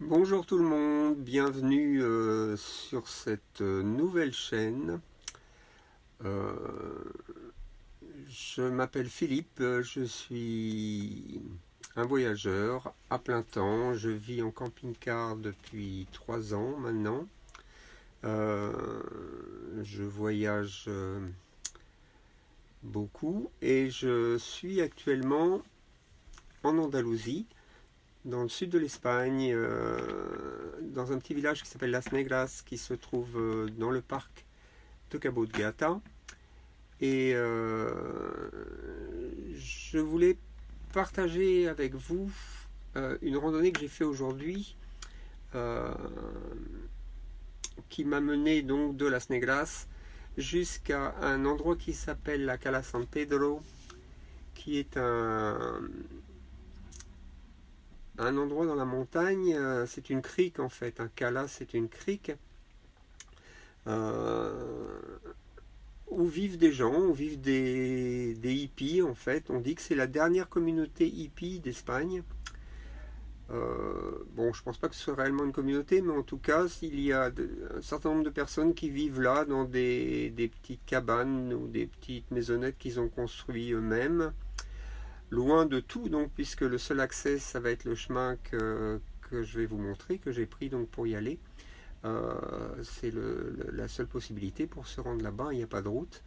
Bonjour tout le monde, bienvenue sur cette nouvelle chaîne. Euh, je m'appelle Philippe, je suis un voyageur à plein temps. Je vis en camping-car depuis 3 ans maintenant. Euh, je voyage beaucoup et je suis actuellement en Andalousie, dans le sud de l'Espagne, dans un petit village qui s'appelle Las Negras, qui se trouve dans le parc de Cabo de Gata. Et je voulais partager avec vous une randonnée que j'ai fait aujourd'hui, euh, qui m'a mené donc de Las Negras jusqu'à un endroit qui s'appelle la Cala San Pedro, qui est un endroit dans la montagne. C'est une crique en fait. Un cala, c'est une crique euh, où vivent des gens, où vivent des hippies en fait. On dit que c'est la dernière communauté hippie d'Espagne. Bon, je pense pas que ce soit réellement une communauté, mais en tout cas, il y a un certain nombre de personnes qui vivent là dans des petites cabanes ou des petites maisonnettes qu'ils ont construites eux-mêmes, loin de tout, donc, puisque le seul accès, ça va être le chemin que je vais vous montrer, que j'ai pris donc pour y aller. C'est la seule possibilité pour se rendre là-bas, il n'y a pas de route.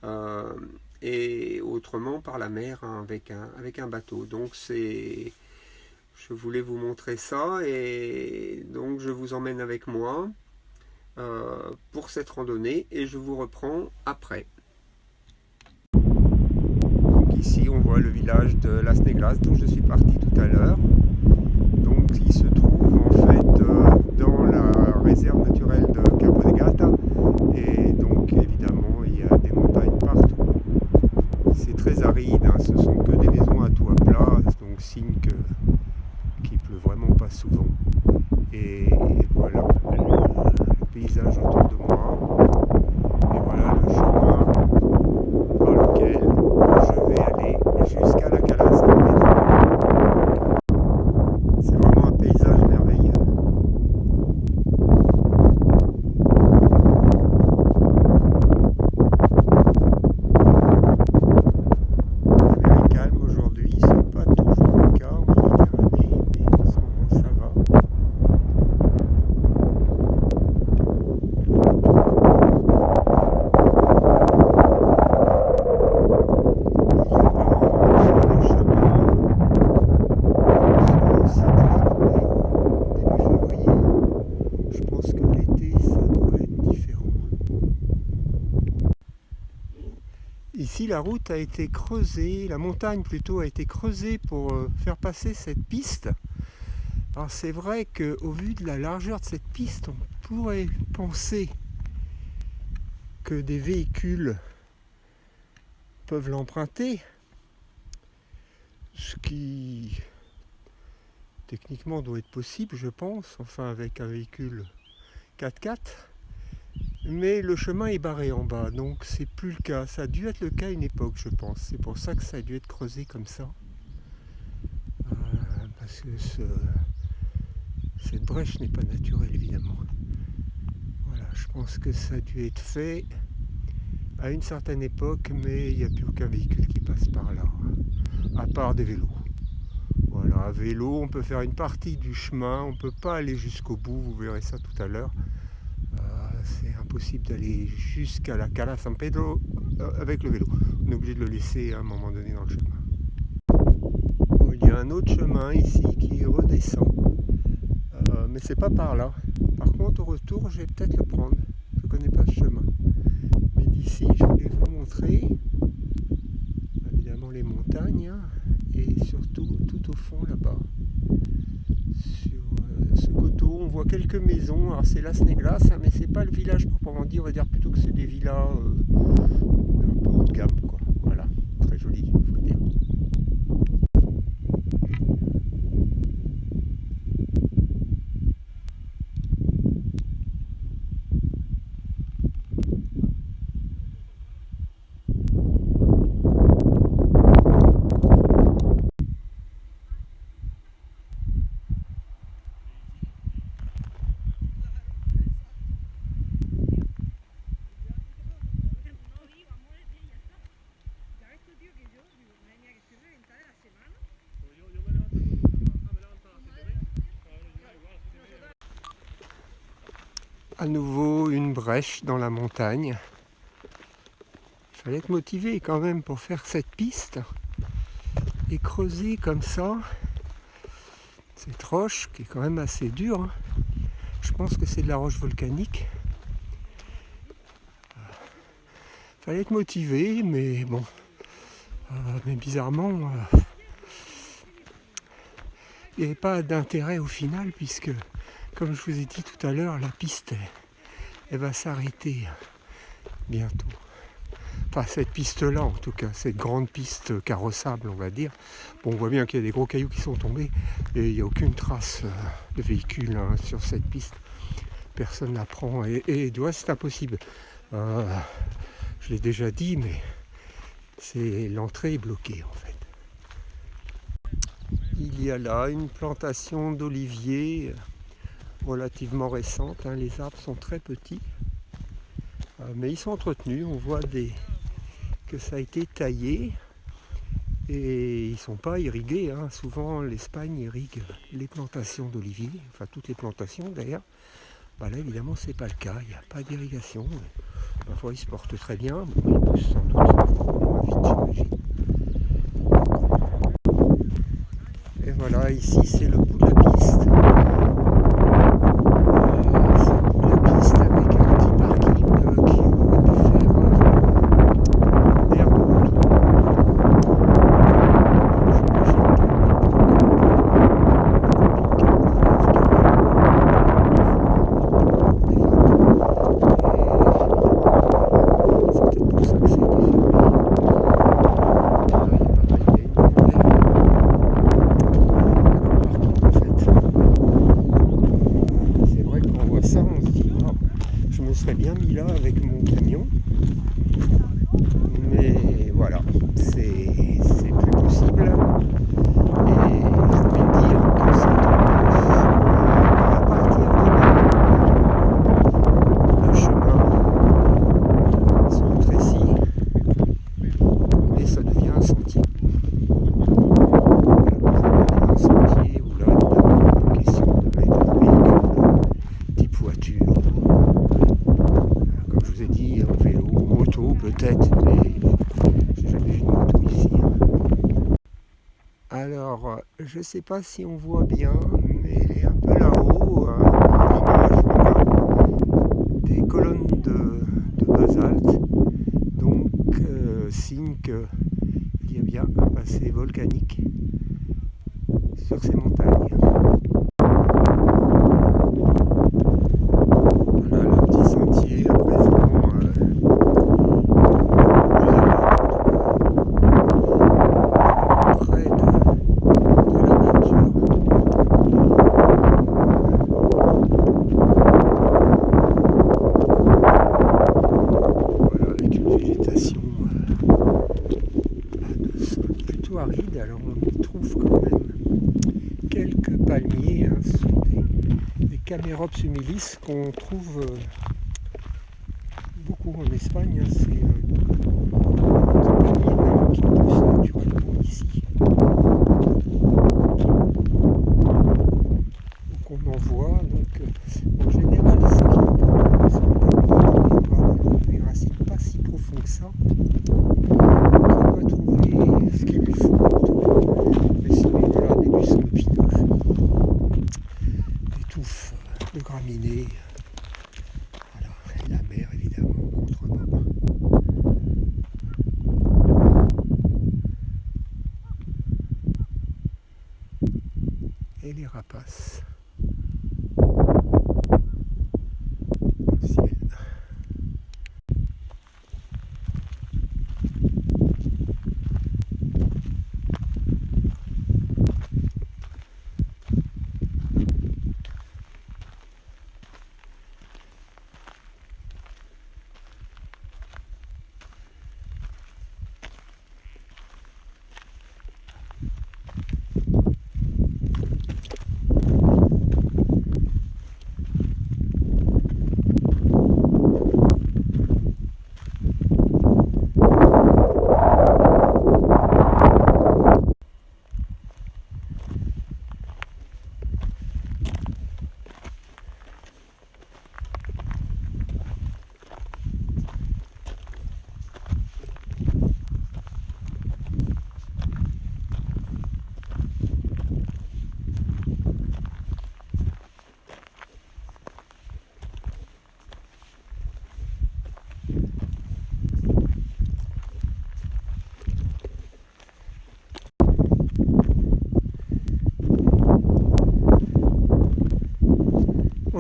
Euh, et autrement par la mer, hein, avec un bateau. Donc je voulais vous montrer ça et donc je vous emmène avec moi pour cette randonnée et je vous reprends après. Donc ici on voit le village de Las Negras d'où je suis parti tout à l'heure. Donc il se trouve en fait dans la réserve naturelle de Cabo de Gata et donc évidemment il y a des montagnes partout. C'est très aride, hein, ce sont que des maisons à toit plat, donc signe qu'il pleut vraiment pas souvent. Et voilà le paysage autour de moi. Et voilà le chemin par lequel je vais aller jusqu'à la Cala San Pedro. C'est vraiment un paysage merveilleux. C'est very calme aujourd'hui, c'est pas toujours le cas en Méditerranée, mais en ce moment ça va. Ici, la route a été creusée, la montagne plutôt a été creusée pour faire passer cette piste. Alors c'est vrai qu'au vu de la largeur de cette piste, on pourrait penser que des véhicules peuvent l'emprunter, ce qui techniquement doit être possible, je pense, enfin avec un véhicule 4x4. Mais le chemin est barré en bas, donc c'est plus le cas. Ça a dû être le cas à une époque, je pense. C'est pour ça que ça a dû être creusé comme ça. Parce que cette brèche n'est pas naturelle, évidemment. Voilà, je pense que ça a dû être fait à une certaine époque, mais il n'y a plus aucun véhicule qui passe par là, à part des vélos. Voilà, à vélo, on peut faire une partie du chemin, on ne peut pas aller jusqu'au bout, vous verrez ça tout à l'heure. C'est impossible d'aller jusqu'à la Cala San Pedro avec le vélo. On est obligé de le laisser à un moment donné dans le chemin. Bon, il y a un autre chemin ici qui redescend, mais c'est pas par là. Par contre, au retour, je vais peut-être le prendre. Je ne connais pas ce chemin. Mais d'ici, je voulais vous montrer évidemment les montagnes, hein, et surtout tout au fond là-bas. Sur ce coteau, on voit quelques maisons. Alors c'est Las Negras, hein, mais c'est pas le village proprement dit. On va dire plutôt que c'est des villas un peu haut de gamme, quoi. Voilà, très joli, il faut le dire. À nouveau une brèche dans la montagne. Il fallait être motivé quand même pour faire cette piste et creuser comme ça cette roche qui est quand même assez dure, hein. Je pense que c'est de la roche volcanique. Il fallait être motivé, mais bon, mais bizarrement, il n'y avait pas d'intérêt au final, puisque, comme je vous ai dit tout à l'heure, la piste, elle va s'arrêter bientôt. Enfin, cette piste-là, en tout cas, cette grande piste carrossable, on va dire. Bon, on voit bien qu'il y a des gros cailloux qui sont tombés, et il n'y a aucune trace de véhicule sur cette piste. Personne ne la prend, et c'est impossible. Je l'ai déjà dit, mais l'entrée est bloquée, en fait. Il y a là une plantation d'oliviers relativement récente, hein. Les arbres sont très petits, mais ils sont entretenus. On voit que ça a été taillé et ils ne sont pas irrigués, hein. Souvent l'Espagne irrigue les plantations d'oliviers, enfin toutes les plantations d'ailleurs. Là évidemment c'est pas le cas, il n'y a pas d'irrigation. Parfois ils se portent très bien, bon, ils poussent sans doute moins vite, j'imagine. Et voilà, ici c'est le bout de la piste. C'est le bout de la piste avec un petit parking qui aurait pu faire d'air de retour. Bien mis là avec mon camion, mais voilà, c'est plus possible, et je peux dire que ça tombe à partir de là. Le chemin se rétrécit et ça devient un sentier. Un sentier où là, évidemment, il est question de mettre un véhicule type voiture. Comme je vous ai dit, en vélo, moto peut-être, mais j'ai jamais vu de moto ici. Alors, je sais pas si on voit bien, mais un peu là-haut, l'image, on a des colonnes de basalte, donc signe qu'il y a bien un passé volcanique sur ces montagnes. Voilà le petit sentier à présent. Près de la nature. Voilà, avec une végétation de sol plutôt aride. Alors on y trouve quand même quelques palmiers, hein. Ce sont des Camerops humilis qu'on trouve beaucoup en Espagne, hein. C'est un palmier qui pousse naturellement ici. Donc on en voit, donc en général ce qui est important, c'est le palmier, des racines pas si profondes que ça, qui doit trouver ce qu'il lui faut, en tout cas. Mais sinon voilà, des buissons épineux, des touffes de graminées. Voilà, et la mer évidemment en contrebas. Et les rapaces au ciel.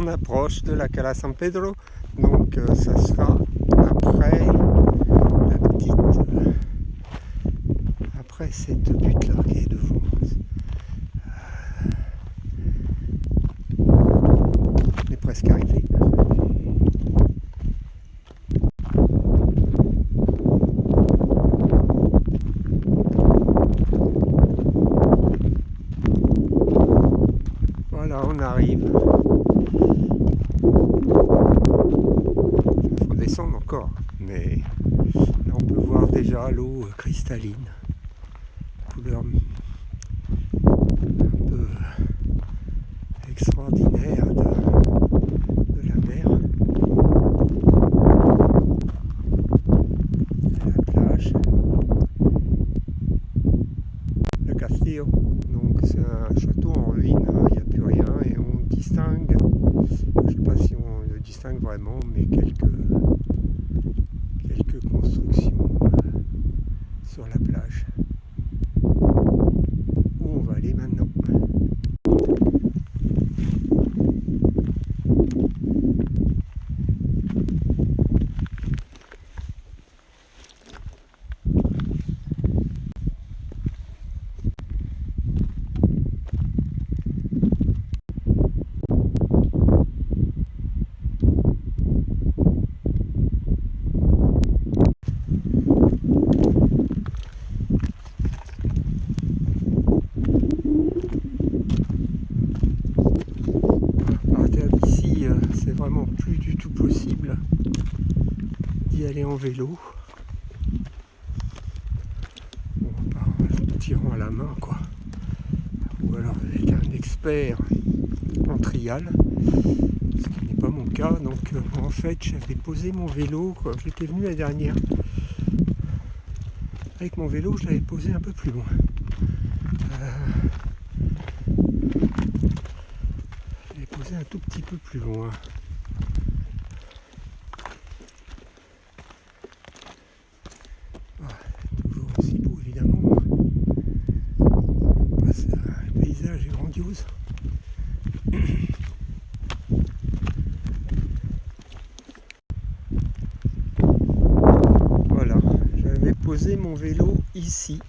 on approche de la Cala San Pedro, donc ça sera après la petite, après cette butte là qui est devant. On est presque arrivé. Voilà, on arrive. Il faut descendre encore, mais là on peut voir déjà l'eau cristalline, couleur un peu extraordinaire de la mer. Et la plage, le Castillo, donc c'est un château en ruine, hein, il n'y a plus rien et on distingue, je ne sais pas si on le distingue vraiment, mais quelques constructions sur la plage où on va aller maintenant. C'est vraiment plus du tout possible d'y aller en vélo. Bon, en tirant à la main, quoi. Ou alors avec un expert en trial, ce qui n'est pas mon cas. Donc en fait, j'avais posé mon vélo, quoi. J'étais venu la dernière. Avec mon vélo, je l'avais posé un peu plus loin. Je l'avais posé un tout petit peu plus loin. Toujours aussi beau, évidemment. Le paysage est grandiose. Voilà, j'avais posé mon vélo ici.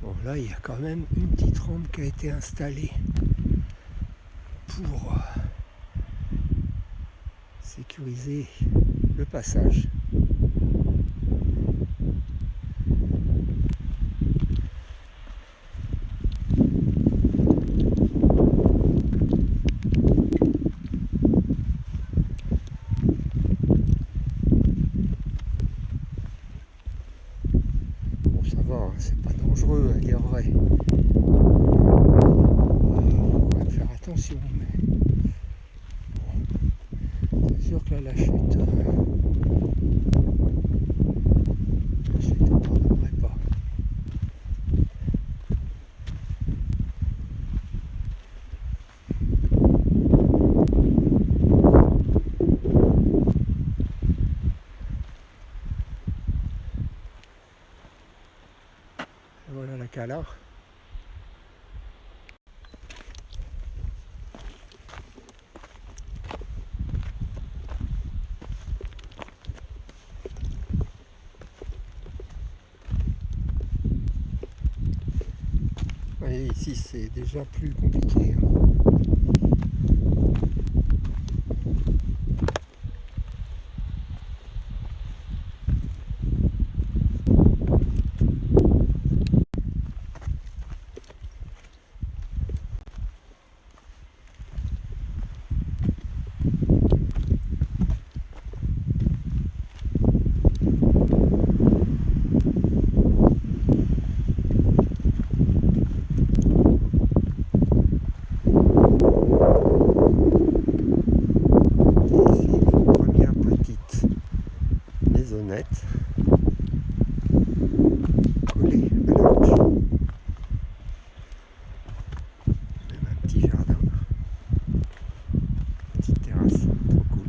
Bon, là, il y a quand même une petite rampe qui a été installée pour sécuriser le passage. Bon, ça va, hein, c'est pas dangereux à dire vrai. Faut quand même faire attention, mais bon, c'est sûr que là la chute ne pardonnerait pas. Et voilà la Cala. Et ici c'est déjà plus compliqué. Maisonnette collée à la roche. Même un petit jardin, petite terrasse, trop cool.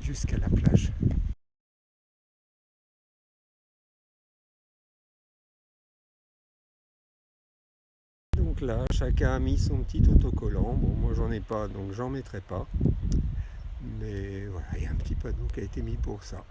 Jusqu'à la plage. Donc là, chacun a mis son petit autocollant. Bon, moi j'en ai pas, donc j'en mettrai pas. Mais voilà, il y a un petit panneau qui a été mis pour ça.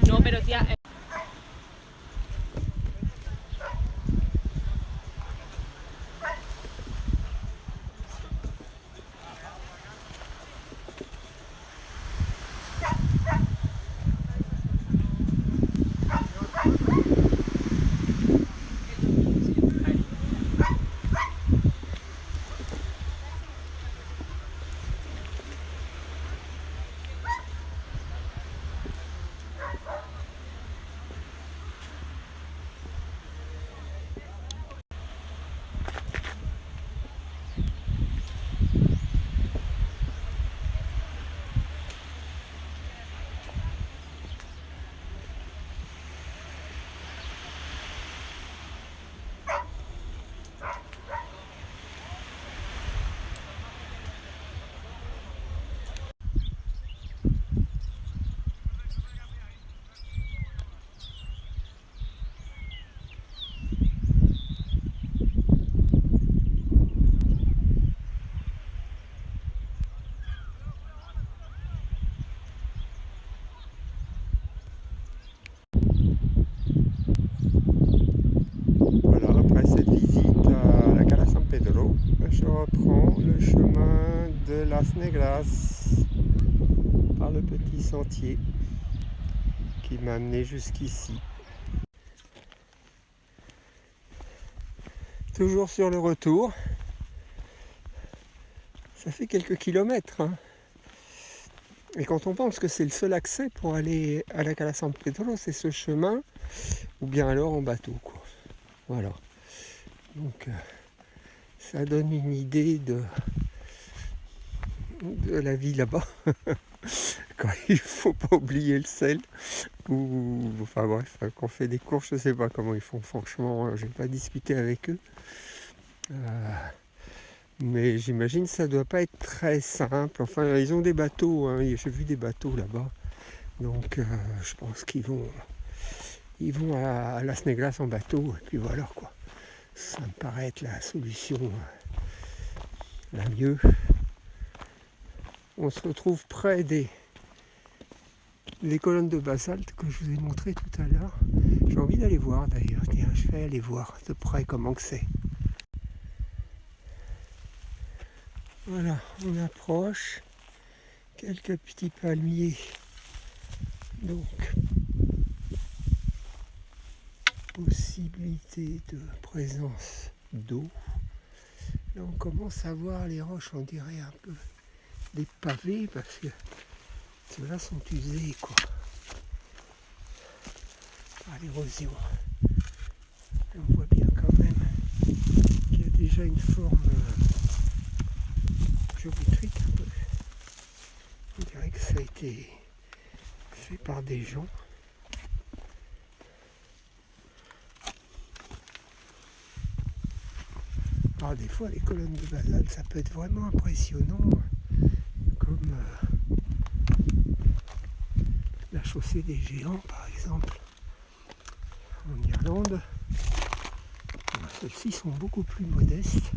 No, pero tía. Voilà, après cette visite à la Cala San Pedro, je reprends le chemin de Las Negras par le petit sentier qui m'a amené jusqu'ici. Toujours sur le retour, ça fait quelques kilomètres, hein. Et quand on pense que c'est le seul accès pour aller à la Cala San Pedro, c'est ce chemin, ou bien alors en bateau, quoi. Voilà. Donc ça donne une idée de la vie là-bas. Quand il faut pas oublier le sel. Ou enfin bref, quand on fait des courses, je sais pas comment ils font, franchement, j'ai pas discuté avec eux. Mais j'imagine que ça doit pas être très simple. Enfin, ils ont des bateaux, hein. J'ai vu des bateaux là-bas. Donc je pense qu'ils vont à Las Negras en bateau, et puis voilà quoi. Ça me paraît être la solution la mieux. On se retrouve près des colonnes de basalte que je vous ai montré tout à l'heure. J'ai envie d'aller voir d'ailleurs. Tiens, je vais aller voir de près comment que c'est. Voilà, on approche. Quelques petits palmiers. Donc, possibilité de présence d'eau. Là, on commence à voir les roches, on dirait un peu des pavés, parce que ceux-là sont usés, quoi, par l'érosion. On voit bien quand même qu'il y a déjà une forme géométrique un peu. On dirait que ça a été fait par des gens. Alors des fois les colonnes de basalte ça peut être vraiment impressionnant, comme la chaussée des géants par exemple en Irlande. Celles-ci sont beaucoup plus modestes,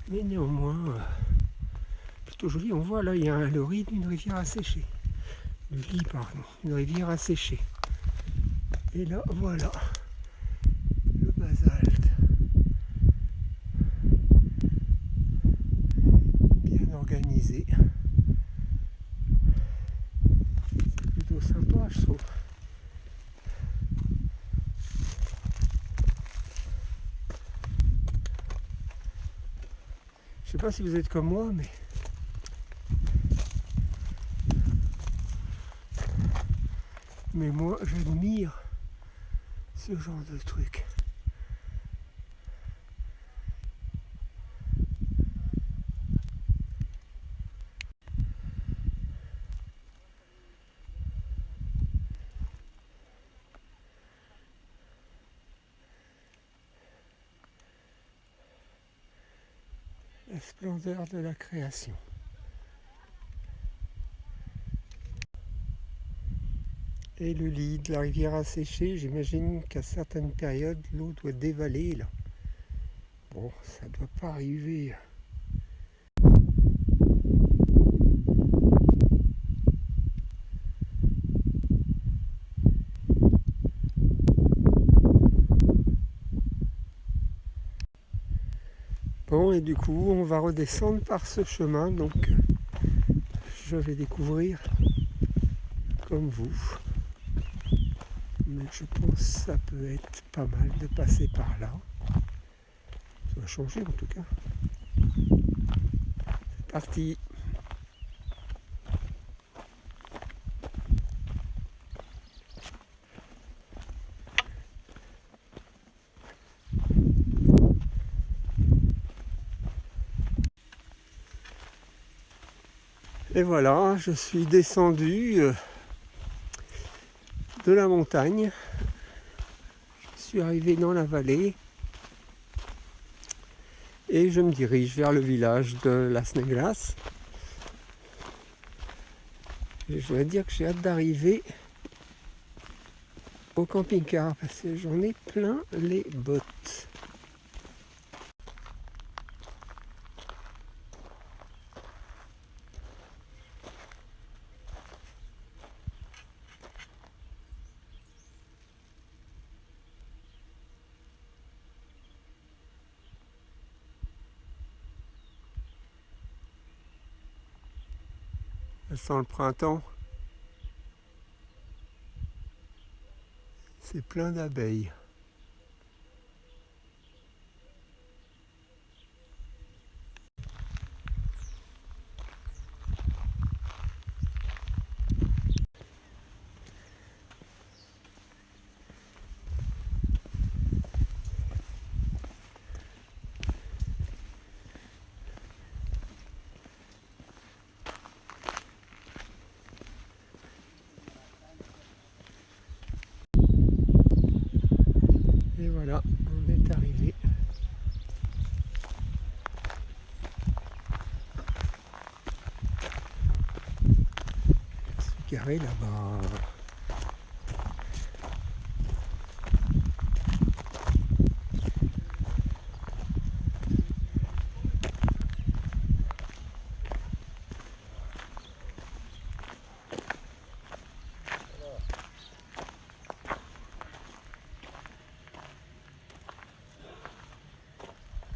mais néanmoins plutôt jolies. On voit là il y a le riz d'une rivière asséchée. Du lit pardon, une rivière asséchée. Et là voilà le basalte. sympa, je trouve. Je sais pas si vous êtes comme moi, mais moi j'admire ce genre de truc. La splendeur de la création. Et le lit de la rivière a séché, j'imagine qu'à certaines périodes, l'eau doit dévaler là. Bon, ça doit pas arriver. Bon, et du coup, on va redescendre par ce chemin, donc je vais découvrir comme vous. Mais je pense que ça peut être pas mal de passer par là. Ça va changer en tout cas. C'est parti. Et voilà, je suis descendu de la montagne. Je suis arrivé dans la vallée. Et je me dirige vers le village de Las Negras. Et je dois dire que j'ai hâte d'arriver au camping-car parce que j'en ai plein les bottes. Ça sent le printemps. C'est plein d'abeilles. Et voilà, on est arrivé. Je suis garé là-bas.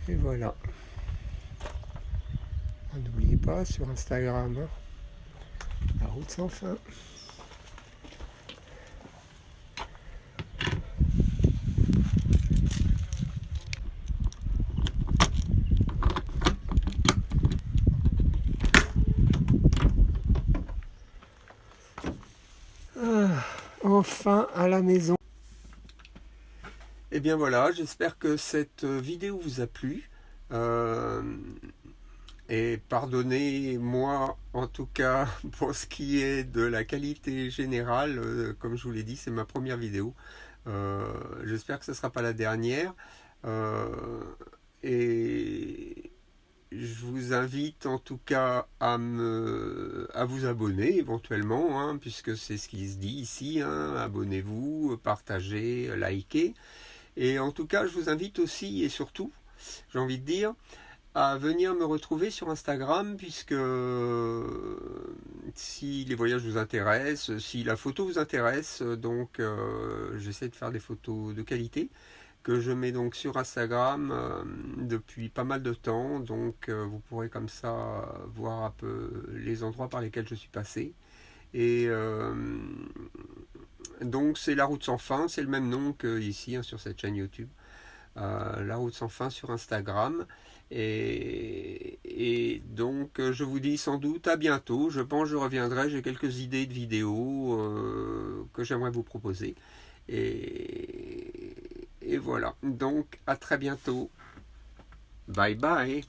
Et voilà. N'oubliez pas sur Instagram, la route sans fin. Ah, enfin à la maison. Et bien voilà, j'espère que cette vidéo vous a plu. Et pardonnez-moi en tout cas pour ce qui est de la qualité générale, comme je vous l'ai dit, c'est ma première vidéo. J'espère que ce ne sera pas la dernière. Et je vous invite en tout cas à vous abonner éventuellement, hein, puisque c'est ce qui se dit ici, hein, abonnez-vous, partagez, likez. Et en tout cas, je vous invite aussi et surtout, j'ai envie de dire, à venir me retrouver sur Instagram, puisque si les voyages vous intéressent, si la photo vous intéresse, donc j'essaie de faire des photos de qualité que je mets donc sur Instagram depuis pas mal de temps, donc vous pourrez comme ça voir un peu les endroits par lesquels je suis passé. Et Donc c'est La Route Sans Fin, c'est le même nom qu'ici hein, sur cette chaîne YouTube. La Route Sans Fin sur Instagram. Et donc je vous dis sans doute à bientôt. Je pense que je reviendrai, j'ai quelques idées de vidéos que j'aimerais vous proposer. Et voilà, donc à très bientôt. Bye bye.